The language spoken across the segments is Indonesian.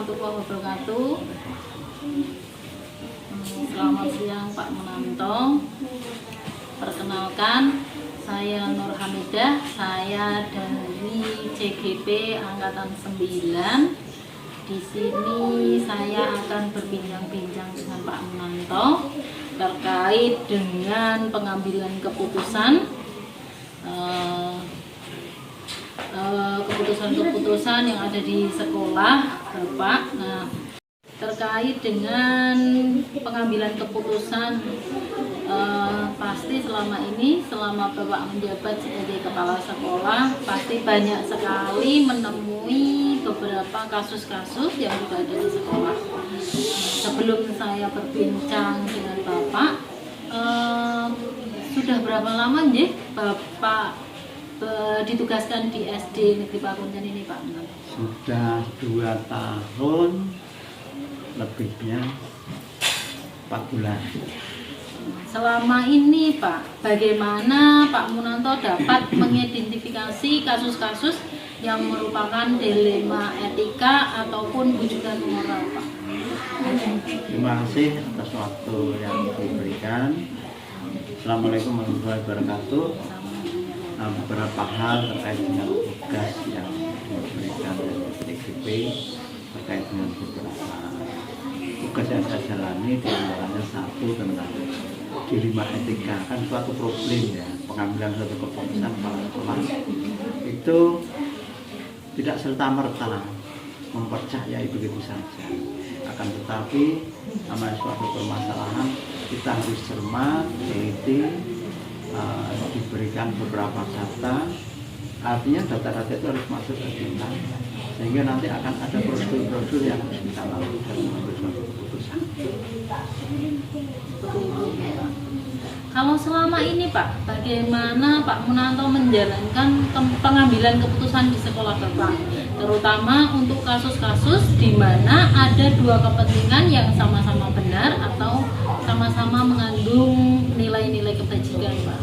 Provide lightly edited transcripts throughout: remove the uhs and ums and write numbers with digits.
warahmatullahi wabarakatuh. Selamat siang Pak Munanto. Perkenalkan, saya Nur Hamidah. Saya dari CGP Angkatan 9. Di sini saya akan berbincang-bincang dengan Pak Munanto terkait dengan pengambilan keputusan keputusan yang ada di sekolah Bapak. Nah, terkait dengan pengambilan keputusan, pasti selama Bapak menjabat sebagai kepala sekolah, pasti banyak sekali menemui beberapa kasus-kasus yang juga ada di sekolah. Sebelum saya berbincang dengan Bapak, sudah berapa lama nih Bapak ditugaskan di SD Negeri Pakunjan ini, Pak? Sudah 2 tahun, lebihnya 4 bulan. Selama ini Pak, bagaimana Pak Munanto dapat mengidentifikasi kasus-kasus yang merupakan dilema etika ataupun bujukan moral, Pak? Terima kasih atas waktu yang diberikan. Assalamualaikum warahmatullahi wabarakatuh. Beberapa hal terkait dengan tugas yang diberikan oleh CGP terkait dengan beberapa tugas yang saya jalani, di antaranya satu tentang dilema etika. Kan suatu problem ya, pengambilan suatu keputusan kepala sekolah itu tidak serta-merta mempercayai begitu saja. Akan tetapi namanya suatu permasalahan kita harus cermat, teliti, diberikan beberapa data. Artinya data-data itu harus masuk ke kita, sehingga nanti akan ada prosedur-prosedur yang harus kita lalui dalam mengambil suatu keputusan. Kalau selama ini Pak, bagaimana Pak Munanto menjalankan pengambilan keputusan di sekolah Bapak, terutama untuk kasus-kasus di mana ada dua kepentingan yang sama-sama benar atau sama-sama mengandung nilai-nilai kebajikan, Pak?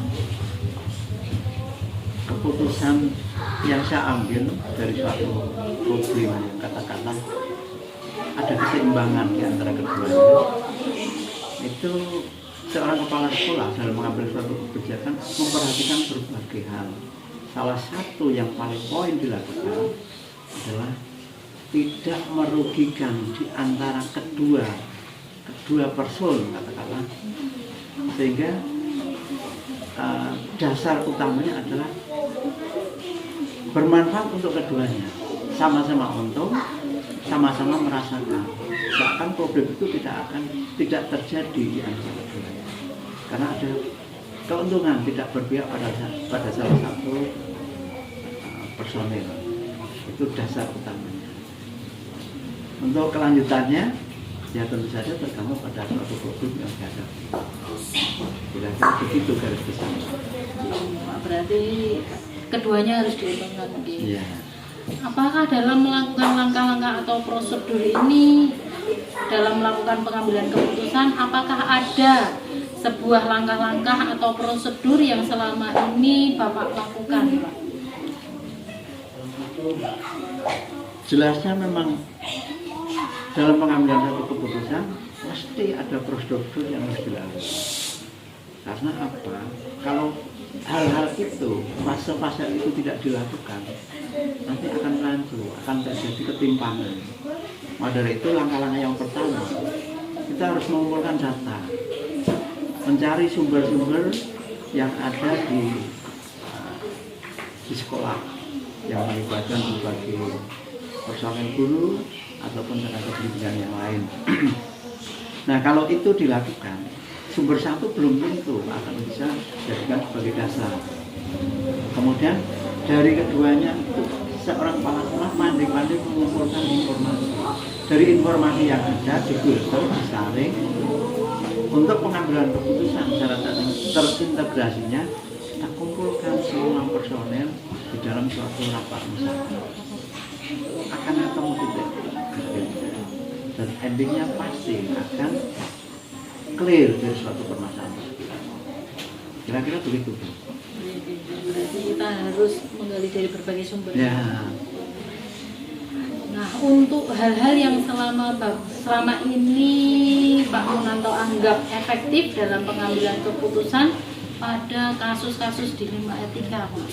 Keputusan yang saya ambil dari suatu problem yang katakanlah ada keseimbangan di antara keduanya, itu seorang kepala sekolah dalam mengambil suatu kebijakan memperhatikan berbagai hal. Salah satu yang paling poin dilakukan adalah tidak merugikan di antara kedua person, katakanlah, sehingga dasar utamanya adalah bermanfaat untuk keduanya, sama-sama untung, sama-sama merasakan. Bahkan problem itu tidak terjadi di antara keduanya, karena ada keuntungan, tidak berpihak pada salah satu personel. Itu dasar utamanya. Untuk kelanjutannya, ya tentu saja tergantung pada suatu problem yang dihadapi. Kira-kira begitu garis besar. Berarti keduanya harus diuntungkan. Iya. Apakah dalam melakukan langkah-langkah atau prosedur ini, dalam melakukan pengambilan keputusan, apakah ada sebuah langkah-langkah atau prosedur yang selama ini Bapak lakukan, Pak? Jelasnya memang dalam pengambilan satu keputusan pasti ada prosedur yang harus dilalui. Karena apa? Kalau hal-hal itu, fase-fase itu tidak dilakukan, nanti akan rancu, akan terjadi ketimpangan. Maka dari itu langkah-langkah yang pertama, kita harus mengumpulkan data, mencari sumber-sumber yang ada di sekolah yang melibatkan berbagai personel guru ataupun tenaga pendidikan yang lain. Nah, kalau itu dilakukan, sumber satu belum tentu akan bisa dijadikan sebagai dasar. Kemudian dari keduanya itu seorang kepala sekolah pandai-pandai mengumpulkan informasi. Dari informasi yang ada difilter, disaring untuk pengambilan keputusan secara terintegrasinya, kita kumpulkan semua personel di dalam suatu rapat musyawarah. Akan ketemu titik dan endingnya pasti akan clear dari suatu permasalahan. Kira-kira begitu. Berarti kita harus menggali dari berbagai sumber. Ya. Nah, Nah, untuk hal-hal yang selama ini Pak Munanto anggap efektif dalam pengambilan keputusan pada kasus-kasus dilema etika, Pak.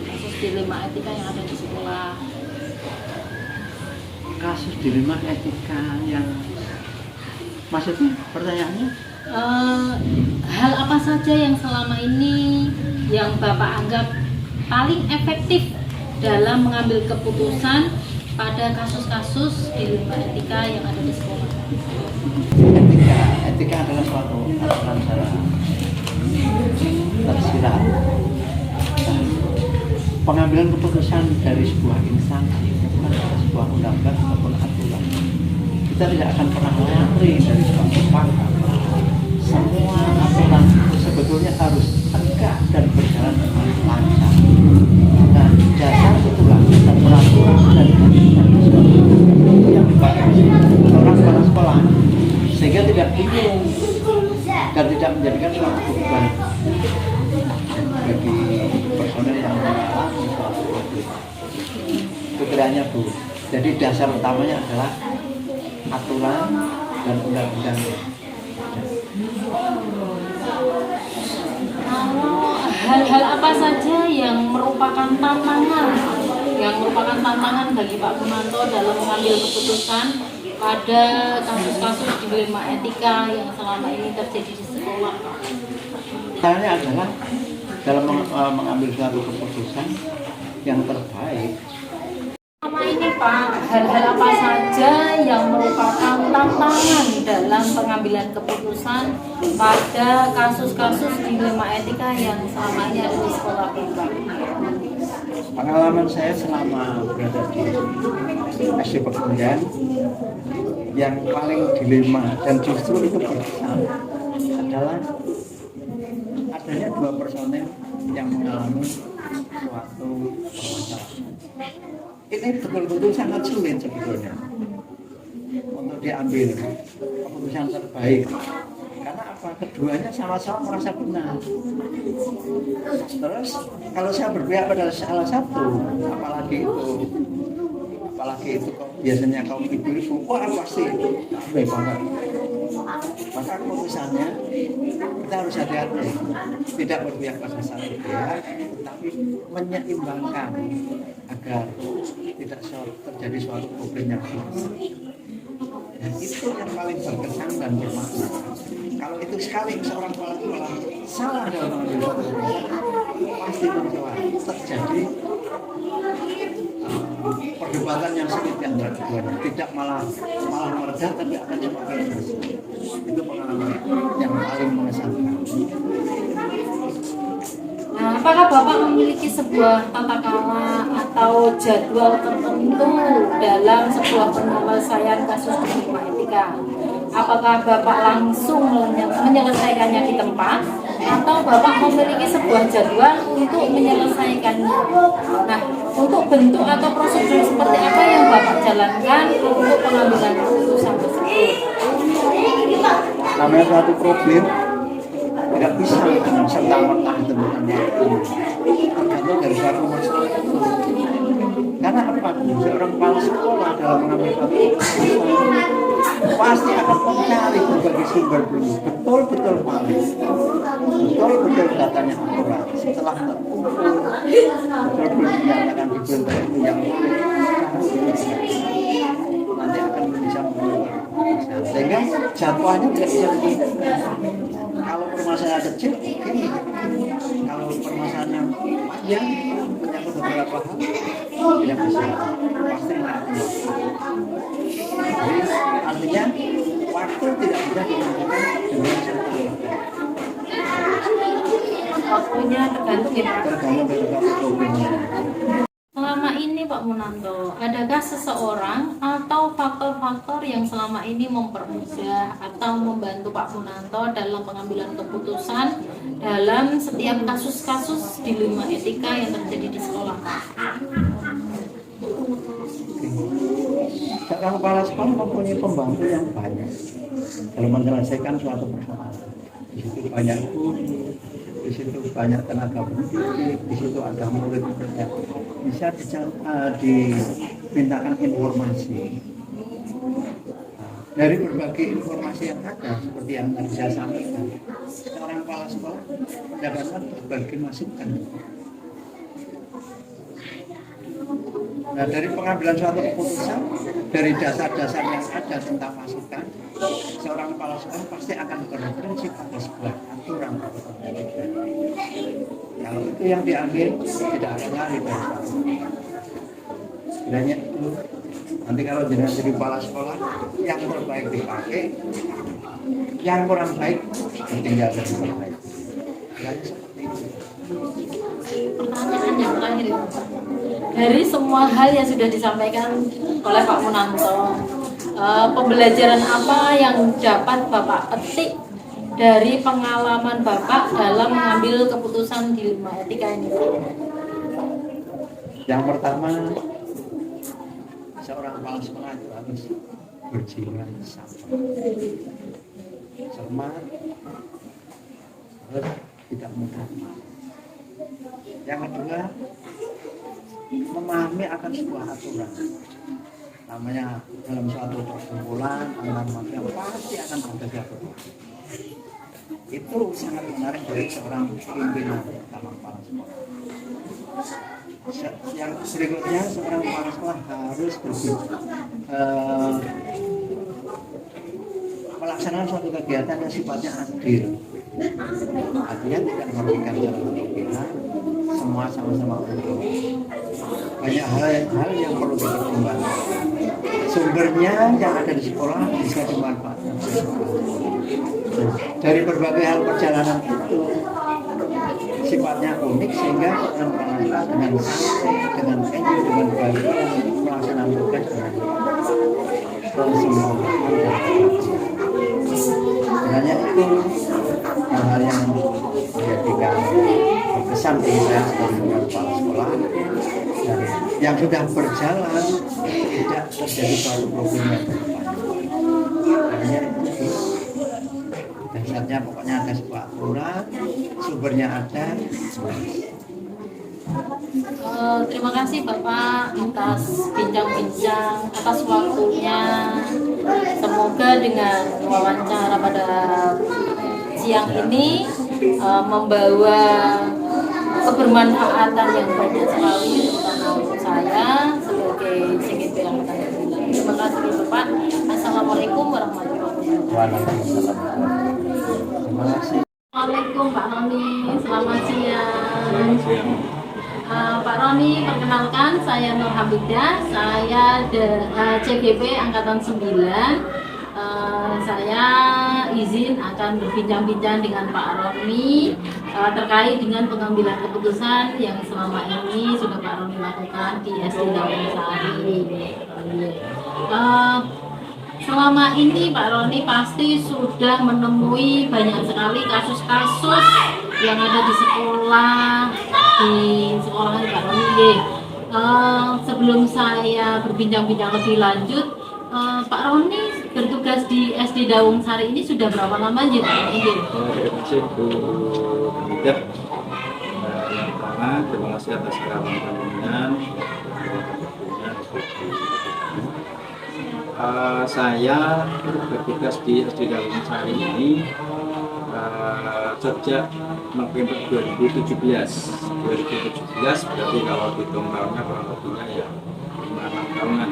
Kasus dilema etika yang ada di sekolah. Kasus dilema etika yang maksudnya pertanyaannya? Hal apa saja yang selama ini yang Bapak anggap paling efektif dalam mengambil keputusan pada kasus-kasus dilema etika yang ada di sekolah? Etika adalah suatu aturan secara tersirat. Pengambilan keputusan dari sebuah instansi, bukan sebuah undang-undang ataupun aturan. Kita tidak akan pernah lari dari suatu fakta. Semua aturan itu sebetulnya harus tegak dan berjalan dengan lancar. Nah, dasar itulah peraturan dan itu yang dipakai orang kepala sekolah, sehingga tidak bingung dan tidak menjadikan suatu beban bagi personel yang mengalami suatu konflik. Itu kiranya Bu. Jadi dasar utamanya adalah aturan dan undang-undang. Hal-hal apa saja yang merupakan tantangan bagi Pak Munanto dalam mengambil keputusan pada kasus-kasus dilema etika yang selama ini terjadi di sekolah, Pak? Caranya adalah dalam mengambil suatu keputusan yang terbaik. Sama ini Pak, hal-hal apa saja yang merupakan tantangan dalam pengambilan keputusan pada kasus-kasus dilema etika yang selama ini ada di sekolah Bapak? Pengalaman saya selama berada di SD Pegunungan, yang paling dilema dan justru itu berkesan adalah adanya dua personel yang mengalami suatu permasalahan. Ini betul-betul sangat sulit sebetulnya untuk diambil keputusan terbaik. Karena apa? Keduanya sama-sama merasa benar. Terus kalau saya berpihak pada salah satu, apalagi itu biasanya kaum ibu-ibu, wah pasti baik banget. Maka keputusannya kita harus hati-hati, tidak berpihak pada satu pihak, tetapi menyeimbangkan agar tidak terjadi suatu problem yang besar. Dan itu yang paling berkesan dan bermakna. Kalau itu sekali seorang kepala sekolah salah dalam mengambil suatu keputusan, pasti terjadi perdebatan yang sulit di antara keduanya. Tidak malah mereda, tapi akan semakin keras. Itu pengalaman yang paling mengesankan. Nah, apakah Bapak memiliki sebuah tata cara atau jadwal tertentu dalam sebuah penyelesaian kasus dilema etika? Apakah Bapak langsung menyelesaikannya di tempat atau Bapak memiliki sebuah jadwal untuk menyelesaikannya? Nah, untuk bentuk atau prosedur seperti apa yang Bapak jalankan untuk pengambilan keputusan tersebut? Namanya suatu problem tidak bisa dengan serta-merta ditemukan waktu, tergantung dari suatu masalah itu. Karena apa? Seorang kepala sekolah dalam mengambil suatu keputusan pasti akan mencari berbagai sumber dulu, betul-betul valid, betul-betul datanya akurat. Setelah terkumpul, betul-betul dinyatakan diberitahu itu yang nanti akan bisa mengeluarkan keputusan. Sehingga jadwalnya tidak bisa ditentukan. Kalau permasalahan kecil, oke. Kalau permasalahannya panjang, menyangkut beberapa hal, tidak bisa. Pasti tidak bisa. Jadi artinya waktu tidak bisa ditentukan dengan serta-merta. Waktunya tergantung ya Pak? Tergantung dari suatu problemnya. Selama ini Pak Munanto, adakah seseorang atau faktor-faktor yang selama ini mempermudah atau membantu Pak Munanto dalam pengambilan keputusan dalam setiap kasus-kasus dilema etika yang terjadi di sekolah? Seorang kepala sekolah mempunyai pembantu yang banyak dalam menyelesaikan suatu persoalan. Di situ banyak guru, di situ banyak tenaga pendidik, di situ ada murid yang bisa mintakan informasi. Dari berbagai informasi yang ada, seperti yang tadi saya sampaikan, seorang kepala sekolah mendapatkan berbagai masukan. Nah, dari pengambilan suatu keputusan, dari dasar-dasar yang ada tentang masukan, seorang kepala sekolah pasti akan berprinsip pada sebuah aturan. Kalau itu yang diambil, tidak akan lari dari suatu. Sebenarnya itu, nanti kalau jenengan jadi kepala sekolah, yang terbaik dipakai, yang kurang baik ditinggal dari terbaik. Sebenarnya seperti itu. Pertanyaan yang terakhir, dari semua hal yang sudah disampaikan oleh Pak Munanto, pembelajaran apa yang dapat Bapak petik dari pengalaman Bapak dalam mengambil keputusan di 5 etika ini? Yang pertama, seorang kepala sekolah itu harus berjiwa sabar, cermat, harus tidak mudah marah. Yang kedua, memahami akan sebuah aturan. Namanya dalam suatu perkumpulan antar manusia pasti akan ada aturan. Itu sangat menarik dari seorang pimpinan utama kepala sekolah. Yang berikutnya, seorang kepala sekolah harus melaksanakan suatu kegiatan yang sifatnya adil. Artinya tidak merugikan jalan pimpinan, semua sama-sama untung. Banyak hal yang perlu dipertimbangkan. Sumbernya yang ada di sekolah bisa dimanfaatkan. Dari berbagai hal perjalanan itu sifatnya unik sehingga orang merasa dengan santai, dengan enjoy, dengan bahagia melaksanakan tugas dengan kesemuanya. Sebenarnya itu hal yang menjadikan berkesan bagi saya sebagai kepala sekolah, dan yang sudah berjalan tidak terjadi suatu problem yang berdepan. Dasarnya pokoknya ada sebuah aturan, sumbernya ada. Terima kasih Bapak atas bincang-bincang, atas waktunya. Semoga dengan wawancara pada siang ini membawa kebermanfaatan yang banyak sekali, terutama untuk saya sebagai CGP Angkatan 9. Terima kasih Bapak. Assalamualaikum warahmatullahi wabarakatuh. Terima kasih. Assalamualaikum Pak Roni, selamat siang. Pak Roni, perkenalkan saya Nur Hamidah, saya CGP Angkatan 9. Saya izin akan berbincang-bincang dengan Pak Roni terkait dengan pengambilan keputusan yang selama ini sudah Pak Roni lakukan di SD Dawung Sari. Selama ini Pak Roni pasti sudah menemui banyak sekali kasus-kasus yang ada di sekolah Pak Roni. Sebelum saya berbincang-bincang lebih lanjut, Pak Roni bertugas di SD Dawung Sari ini sudah berapa lama Pak Roni? Terima kasih Bu Hamidah. Yang pertama, terima kasih atas kehadiran saya bertugas di SD Dawung Sari ini sejak November 2017 berarti kalau hitung tahunnya kurang lebihnya ya 5-6 tahunan.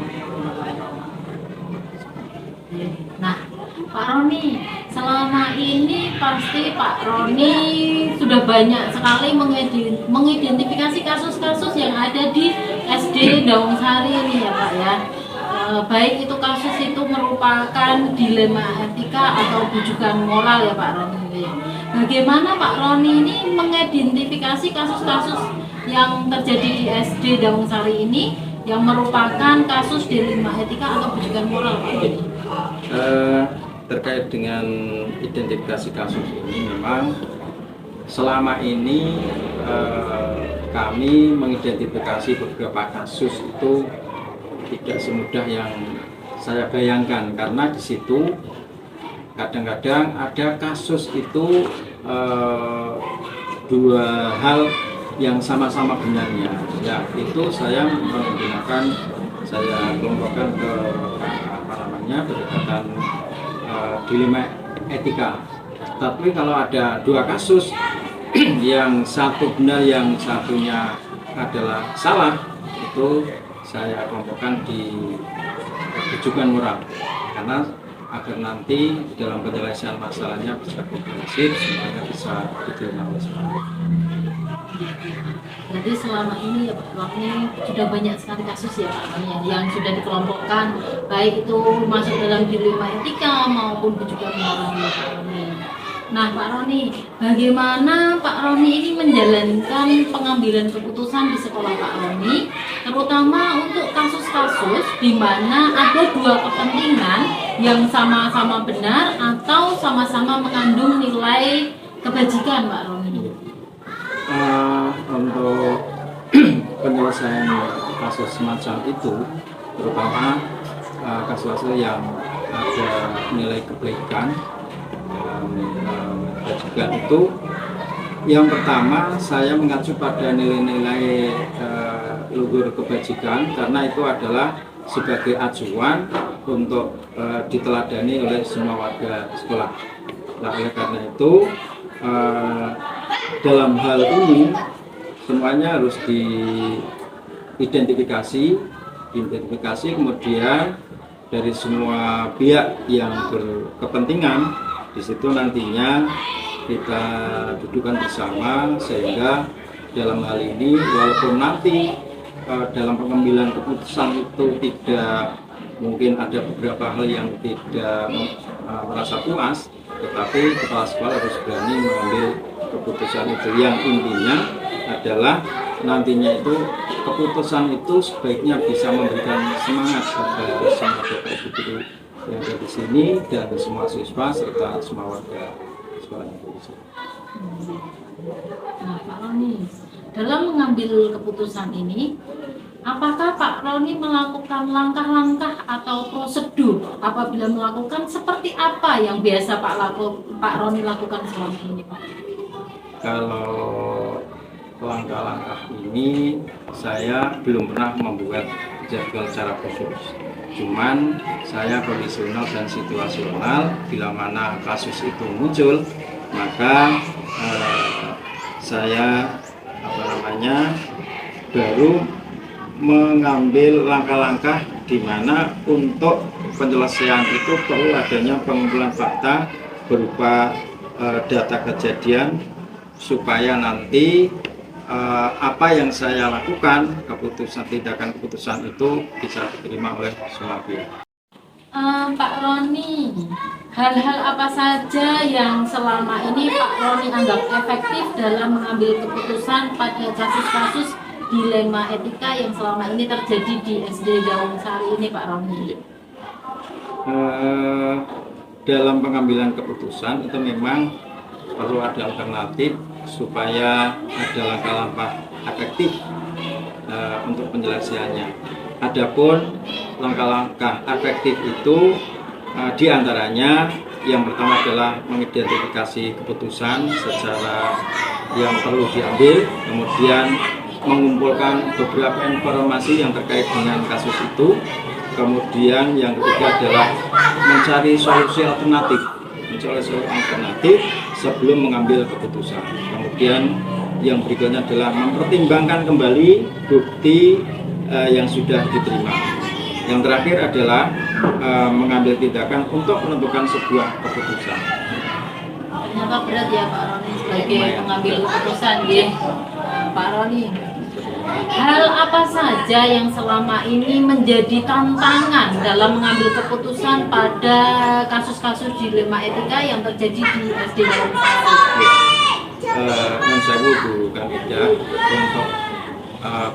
Nah, Pak Roni, selama ini pasti Pak Roni sudah banyak sekali mengidentifikasi kasus-kasus yang ada di SD Dawung Sari ini ya Pak ya. Baik itu kasus itu merupakan dilema etika atau bujukan moral ya Pak Roni. Bagaimana Pak Roni ini mengidentifikasi kasus-kasus yang terjadi di SD Dawung Sari ini yang merupakan kasus dilema etika atau bujukan moral Pak Roni? Terkait dengan identifikasi kasus ini, memang selama ini kami mengidentifikasi beberapa kasus itu tidak semudah yang saya bayangkan, karena di situ kadang-kadang ada kasus itu dua hal yang sama-sama benarnya. Ya, itu saya menggunakan, saya kelompokkan ke apa namanya, pendekatan dilema etika. Tapi kalau ada dua kasus yang satu benar, yang satunya adalah salah, itu saya kelompokkan di rujukan moral, karena agar nanti dalam penyelesaian masalahnya bisa komprehensif, semuanya bisa diterima oleh semua. Jadi selama ini ya Pak Roni sudah banyak sekali kasus ya Pak Roni yang sudah dikelompokkan, baik itu masuk dalam dilema etika maupun rujukan moral ya Pak Roni. Nah Pak Roni, bagaimana Pak Roni ini menjalankan pengambilan keputusan di sekolah Pak Roni, terutama untuk kasus-kasus di mana ada dua kepentingan yang sama-sama benar atau sama-sama mengandung nilai kebajikan Pak Roni? Untuk penyelesaian kasus semacam itu, terutama kasus-kasus yang ada nilai kebaikan kebajikan itu, yang pertama saya mengacu pada nilai-nilai luhur kebajikan, karena itu adalah sebagai acuan untuk diteladani oleh semua warga sekolah. Nah, oleh karena itu dalam hal ini semuanya harus diidentifikasi, kemudian dari semua pihak yang berkepentingan. Di situ nantinya kita dudukkan bersama, sehingga dalam hal ini walaupun nanti dalam pengambilan keputusan itu tidak, mungkin ada beberapa hal yang tidak merasa puas, tetapi kepala sekolah harus berani mengambil keputusan itu. Yang intinya adalah nantinya itu keputusan itu sebaiknya bisa memberikan semangat kepada semua bapak ibu guru yang ada di sini dan semua siswa serta semua warga sekolah yang ada di sini. Nah Pak Roni, dalam mengambil keputusan ini, apakah Pak Roni melakukan langkah-langkah atau prosedur apabila melakukan, seperti apa yang biasa Pak Roni lakukan selama ini Pak? Kalau langkah-langkah ini saya belum pernah membuat jadwal secara khusus. Cuman saya kondisional dan situasional. Bila mana kasus itu muncul, maka saya baru mengambil langkah-langkah di mana untuk penyelesaian itu perlu adanya pengumpulan fakta berupa data kejadian, supaya nanti apa yang saya lakukan, tindakan keputusan itu bisa diterima oleh semua pihak. Pak Roni, hal-hal apa saja yang selama ini Pak Roni anggap efektif dalam mengambil keputusan pada kasus-kasus dilema etika yang selama ini terjadi di SD Gawang Sari ini Pak Roni? Dalam pengambilan keputusan itu memang perlu ada alternatif supaya ada langkah-langkah efektif untuk penyelesaiannya. Adapun langkah-langkah efektif itu diantaranya yang pertama adalah mengidentifikasi keputusan secara yang perlu diambil, kemudian mengumpulkan beberapa informasi yang terkait dengan kasus itu, kemudian yang ketiga adalah mencari solusi alternatif sebelum mengambil keputusan. Kemudian yang berikutnya adalah mempertimbangkan kembali bukti yang sudah diterima. Yang terakhir adalah mengambil tindakan untuk menentukan sebuah keputusan. Ternyata berat ya Pak Roni sebagai pengambil keputusan ya. Pak Roni, hal apa saja yang selama ini menjadi tantangan dalam mengambil keputusan pada kasus-kasus dilema etika yang terjadi di SD Gawang Sari? Mensewu Bu Kamidah, untuk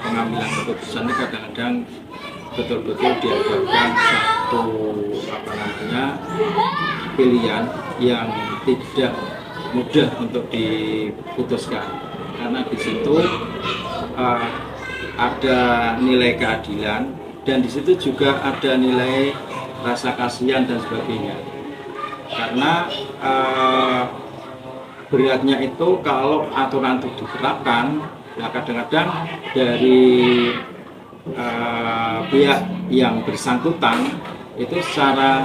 pengambilan keputusan ini kadang-kadang betul-betul dihadapkan satu pilihan yang tidak mudah untuk diputuskan, karena di situ ada nilai keadilan dan di situ juga ada nilai rasa kasihan dan sebagainya. Karena beratnya itu kalau aturan itu diterapkan Nah, kadang-kadang dari pihak yang bersangkutan itu secara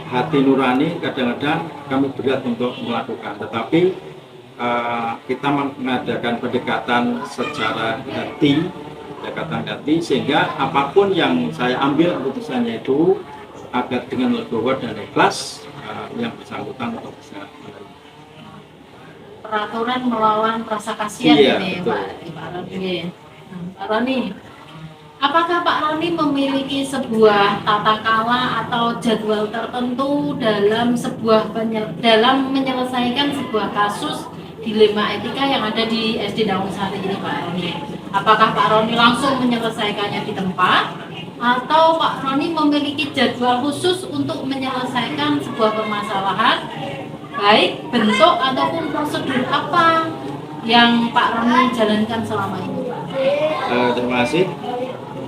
hati nurani kadang-kadang kami berat untuk melakukan, tetapi kita mengadakan pendekatan secara hati sehingga apapun yang saya ambil keputusannya itu agar dengan legowo dan ikhlas yang bersangkutan untuk bisa menerima. Peraturan melawan rasa kasihan Iya, ini betul. Pak Roni. Nah, Pak Roni, apakah Pak Roni memiliki sebuah tata kala atau jadwal tertentu dalam menyelesaikan sebuah kasus dilema etika yang ada di SD Daun Sari ini, Pak Roni? Apakah Pak Roni langsung menyelesaikannya di tempat atau Pak Roni memiliki jadwal khusus untuk menyelesaikan sebuah permasalahan, baik bentuk ataupun prosedur apa yang Pak Roni jalankan selama ini? Terima kasih.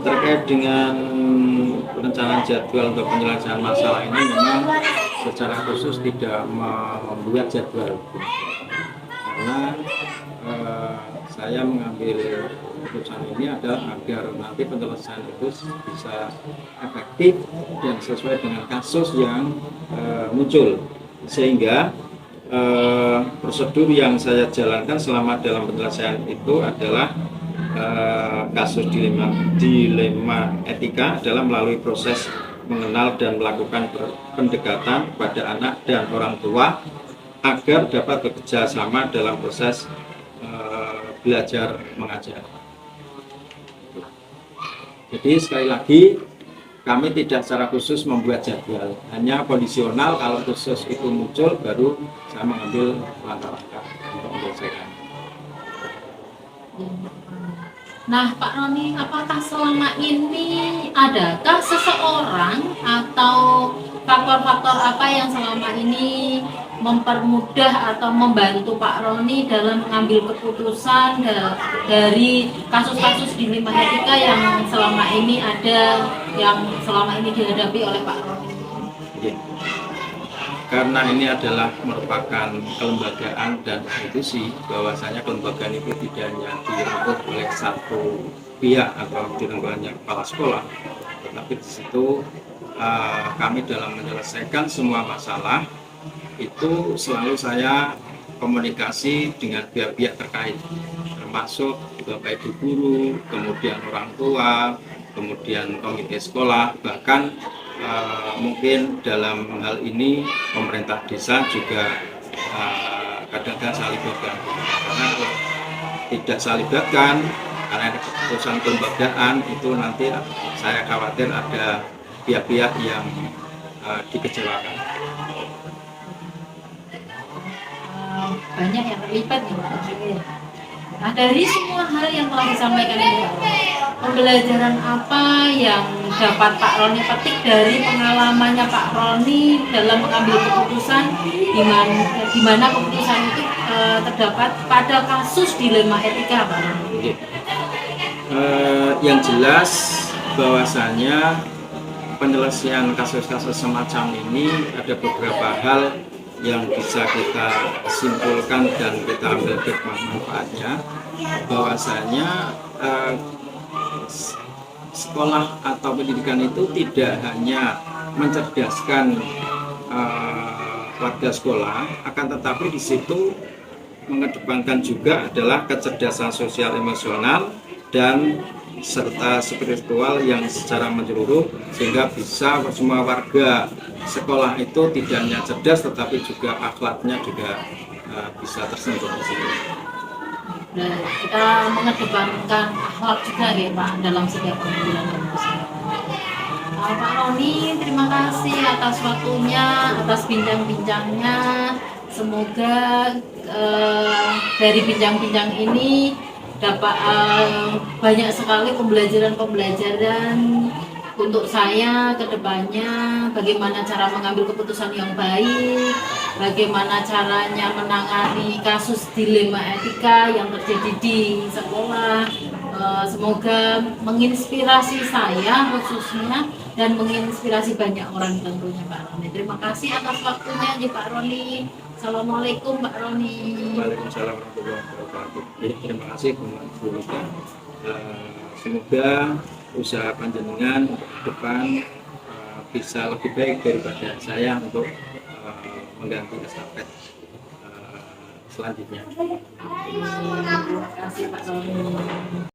Terkait dengan perencanaan jadwal untuk penyelesaian masalah ini memang secara khusus tidak membuat jadwal, karena saya mengambil keputusan ini adalah agar nanti penyelesaian itu bisa efektif dan sesuai dengan kasus yang muncul, sehingga prosedur yang saya jalankan selama dalam penyelesaian itu adalah kasus dilema etika adalah melalui proses mengenal dan melakukan pendekatan pada anak dan orang tua agar dapat bekerja sama dalam proses belajar mengajar. Jadi sekali lagi kami tidak secara khusus membuat jadwal, hanya kondisional kalau khusus itu muncul baru saya mengambil langkah-langkah untuk menyelesaikan. Nah, Pak Roni, apakah selama ini adakah seseorang atau faktor-faktor apa yang selama ini mempermudah atau membantu Pak Roni dalam mengambil keputusan dari kasus-kasus dilema etika yang selama ini dihadapi oleh Pak Roni? Oke. Karena ini adalah merupakan kelembagaan dan institusi, bahwasanya kelembagaan itu tidak hanya dirangkul oleh satu pihak atau dirangkul hanya kepala sekolah, tetapi di situ kami dalam menyelesaikan semua masalah itu selalu saya komunikasi dengan pihak-pihak terkait, termasuk bapak ibu guru, kemudian orang tua, kemudian komite sekolah, bahkan mungkin dalam hal ini pemerintah desa juga kadang-kadang saling libatkan, karena kalau tidak saling libatkan karena ada keputusan kelembagaan itu nanti saya khawatir ada pihak-pihak yang dikecewakan. Banyak yang terlibat nih Pak. Nah, dari semua hal yang telah disampaikan ini Pak Roni, pembelajaran apa yang dapat Pak Roni petik dari pengalamannya Pak Roni dalam mengambil keputusan di mana keputusan itu terdapat pada kasus dilema etika Pak Roni? Yang jelas bahwasanya penyelesaian kasus-kasus semacam ini ada beberapa hal yang bisa kita simpulkan dan kita ambil hikmah manfaatnya, bahwasanya sekolah atau pendidikan itu tidak hanya mencerdaskan warga sekolah, akan tetapi di situ mengedepankan juga adalah kecerdasan sosial emosional dan serta spiritual yang secara menyeluruh, sehingga bisa semua warga sekolah itu tidak hanya cerdas tetapi juga akhlaknya juga bisa tersentuh di situ. Nah, kita mengedepankan akhlak juga ya Pak dalam setiap pengambilan keputusan. Pak Roni, terima kasih atas waktunya, atas bincang-bincangnya. Semoga dari bincang-bincang ini dapat banyak sekali pembelajaran untuk saya ke depannya, bagaimana cara mengambil keputusan yang baik, bagaimana caranya menangani kasus dilema etika yang terjadi di sekolah, Semoga menginspirasi saya khususnya dan menginspirasi banyak orang tentunya Pak Roni. Terima kasih atas waktunya ya Pak Roni. Assalamualaikum Pak Roni. Waalaikumsalam warahmatullahi wabarakatuh. Jadi, terima kasih Bu Monika. Semoga usaha panjenengan untuk ke depan bisa lebih baik daripada saya untuk mengganti estafet selanjutnya. Terima kasih Pak Roni.